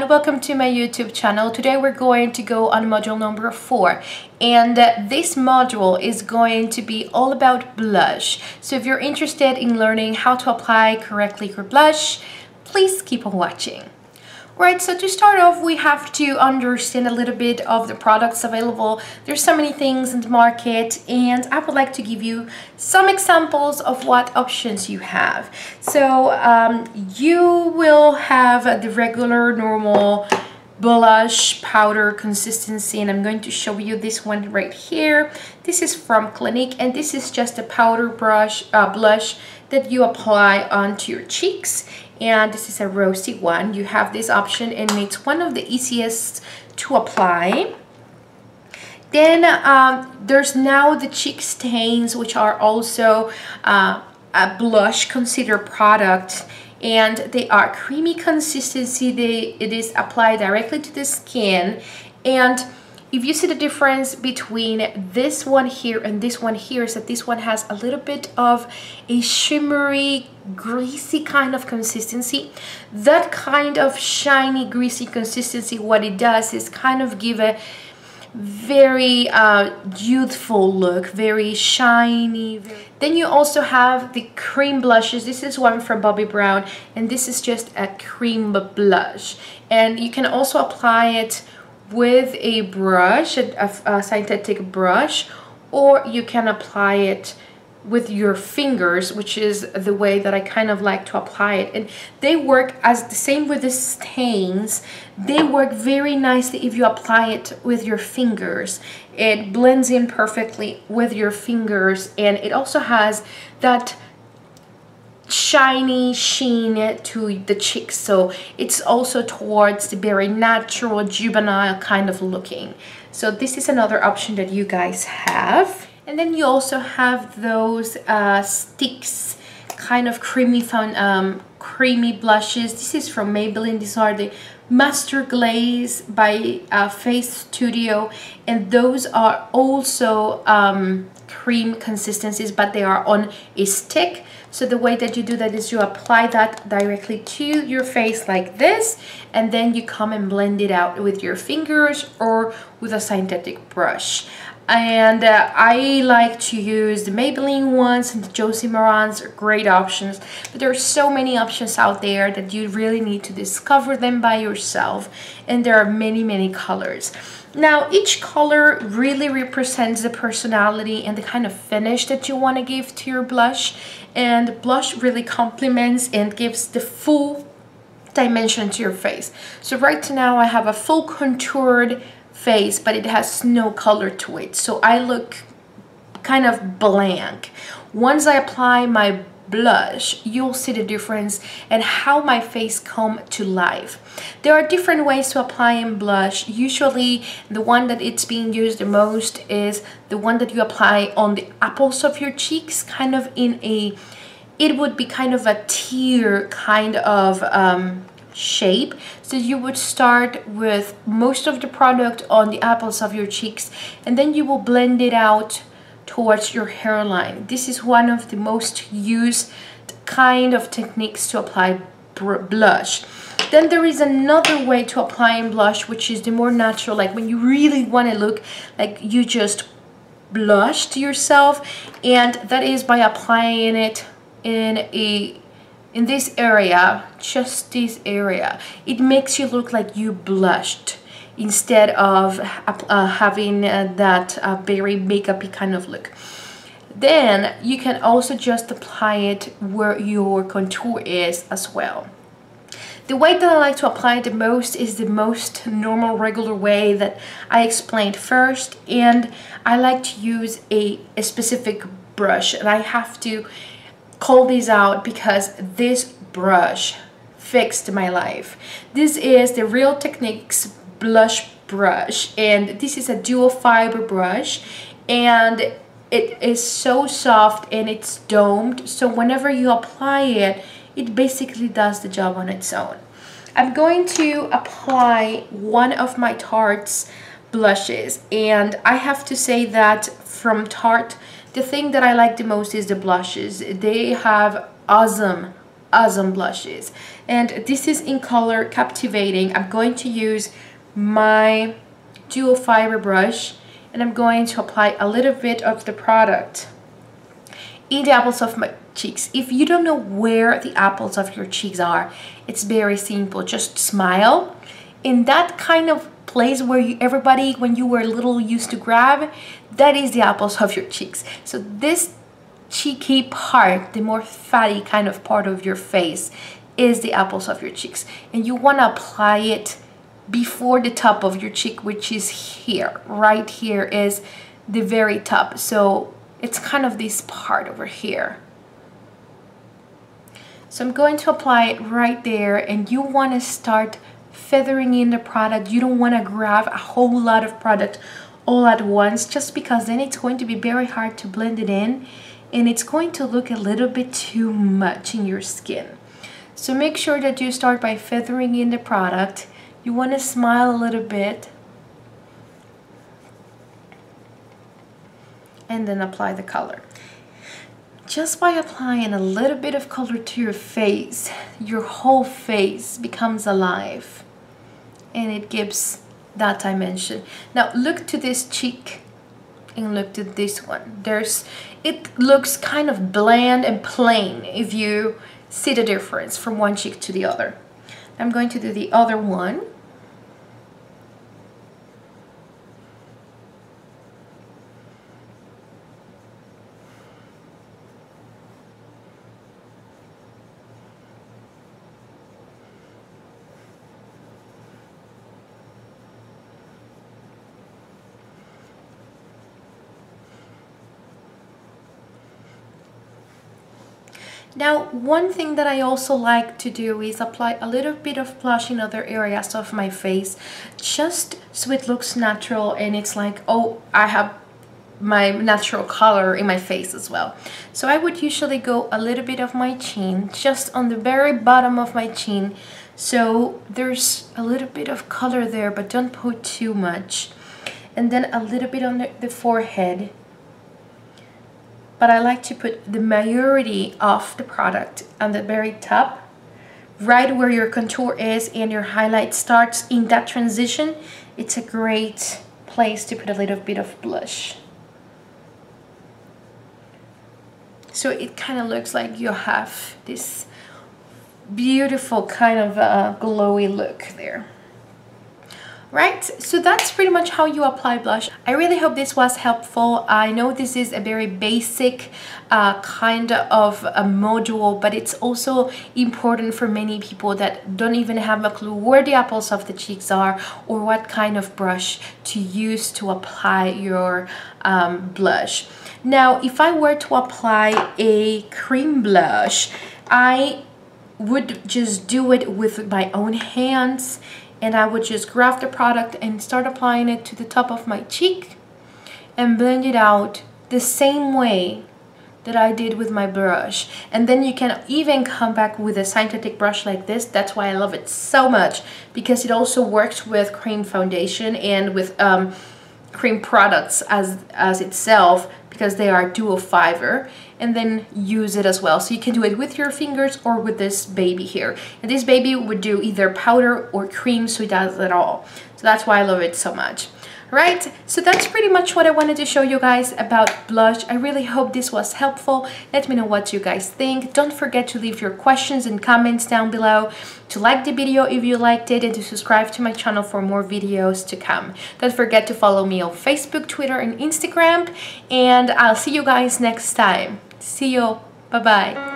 everyone, welcome to my YouTube channel. Today we're going to go on module number 4, and this module is going to be all about blush. So if you're interested in learning how to apply correctly your blush, please keep on watching. Right, so to start off, we have to understand a little bit of the products available. There's so many things in the market, and I would like to give you some examples of what options you have. So you will have the regular, normal blush powder consistency, and I'm going to show you this one right here. This is from Clinique, and this is just a powder blush that you apply onto your cheeks. And this is a rosy one. You have this option, and it's one of the easiest to apply. Then there's now the cheek stains, which are also a blush considered product, and they are creamy consistency. It is applied directly to the skin, and if you see the difference between this one here and this one here is that this one has a little bit of a shimmery, greasy kind of consistency. That kind of shiny, greasy consistency, what it does is kind of give a very youthful look, very shiny. Then you also have the cream blushes. This is one from Bobbi Brown, and this is just a cream blush. And you can also apply it with a brush, a synthetic brush, or you can apply it with your fingers, which is the way that I kind of like to apply it. And they work as the same with the stains. They work very nicely if you apply it with your fingers. It blends in perfectly with your fingers, and it also has that shiny sheen to the cheeks, so it's also towards the very natural, juvenile kind of looking. So this is another option that you guys have. And then you also have those sticks, kind of creamy creamy blushes. This is from Maybelline. These are the Master Glaze by Face Studio, and those are also cream consistencies, but they are on a stick. So the way that you do that is you apply that directly to your face like this, and then you come and blend it out with your fingers or with a synthetic brush. And I like to use the Maybelline ones, and the Josie Marans are great options, but there are so many options out there that you really need to discover them by yourself, and there are many colors. Now each color really represents the personality and the kind of finish that you want to give to your blush, and the blush really complements and gives the full dimension to your face. So right now I have a full contoured face, but it has no color to it, so I look kind of blank. Once I apply my blush, you'll see the difference and how my face come to life. There are different ways to apply in blush. Usually the one that it's being used the most is the one that you apply on the apples of your cheeks, kind of in a, it would be kind of a tear kind of shape. So you would start with most of the product on the apples of your cheeks, and then you will blend it out towards your hairline. This is one of the most used kind of techniques to apply blush. Then there is another way to apply in blush, which is the more natural, like when you really want to look like you just blushed yourself, and that is by applying it in this area, just this area. It makes you look like you blushed instead of having that very makeup-y kind of look. Then you can also just apply it where your contour is as well. The way that I like to apply it the most is the most normal, regular way that I explained first, and I like to use a specific brush, and I have to call these out because this brush fixed my life. This is the Real Techniques blush brush, and this is a dual fiber brush, and it is so soft and it's domed, so whenever you apply it, it basically does the job on its own. I'm going to apply one of my Tarte's blushes, and I have to say that from Tarte, the thing that I like the most is the blushes. They have awesome awesome blushes. And this is in color Captivating. I'm going to use my dual fiber brush, and I'm going to apply a little bit of the product in the apples of my cheeks. If you don't know where the apples of your cheeks are, it's very simple. Just smile in that kind of place where everybody when you were little used to grab. That is the apples of your cheeks. So this cheeky part, the more fatty kind of part of your face, is the apples of your cheeks, and you want to apply it before the top of your cheek, which is here. Right here is the very top, so it's kind of this part over here. So I'm going to apply it right there, and you want to start feathering in the product. You don't want to grab a whole lot of product all at once, just because then it's going to be very hard to blend it in, and it's going to look a little bit too much in your skin. So make sure that you start by feathering in the product. You want to smile a little bit, and then apply the color. Just by applying a little bit of color to your face, your whole face becomes alive, and it gives that dimension. Now look to this cheek and look to this one. It looks kind of bland and plain if you see the difference from one cheek to the other. I'm going to do the other one. Now, one thing that I also like to do is apply a little bit of blush in other areas of my face, just so it looks natural, and it's like, oh, I have my natural color in my face as well. So I would usually go a little bit of my chin, just on the very bottom of my chin, so there's a little bit of color there, but don't put too much. And then a little bit on the forehead. But I like to put the majority of the product on the very top, right where your contour is and your highlight starts. In that transition, it's a great place to put a little bit of blush. So it kind of looks like you have this beautiful kind of glowy look there. Right, so that's pretty much how you apply blush. I really hope this was helpful. I know this is a very basic kind of a module, but it's also important for many people that don't even have a clue where the apples of the cheeks are or what kind of brush to use to apply your blush. Now, if I were to apply a cream blush, I would just do it with my own hands, and I would just grab the product and start applying it to the top of my cheek and blend it out the same way that I did with my brush. And then you can even come back with a synthetic brush like this. That's why I love it so much, because it also works with cream foundation and with cream products as itself, because they are dual fiber, and then use it as well. So you can do it with your fingers or with this baby here. And this baby would do either powder or cream, so it does it all. So that's why I love it so much. Right, so that's pretty much what I wanted to show you guys about blush. I really hope this was helpful. Let me know what you guys think. Don't forget to leave your questions and comments down below, to like the video if you liked it, and to subscribe to my channel for more videos to come. Don't forget to follow me on Facebook, Twitter, and Instagram, and I'll see you guys next time. See you. Bye-bye.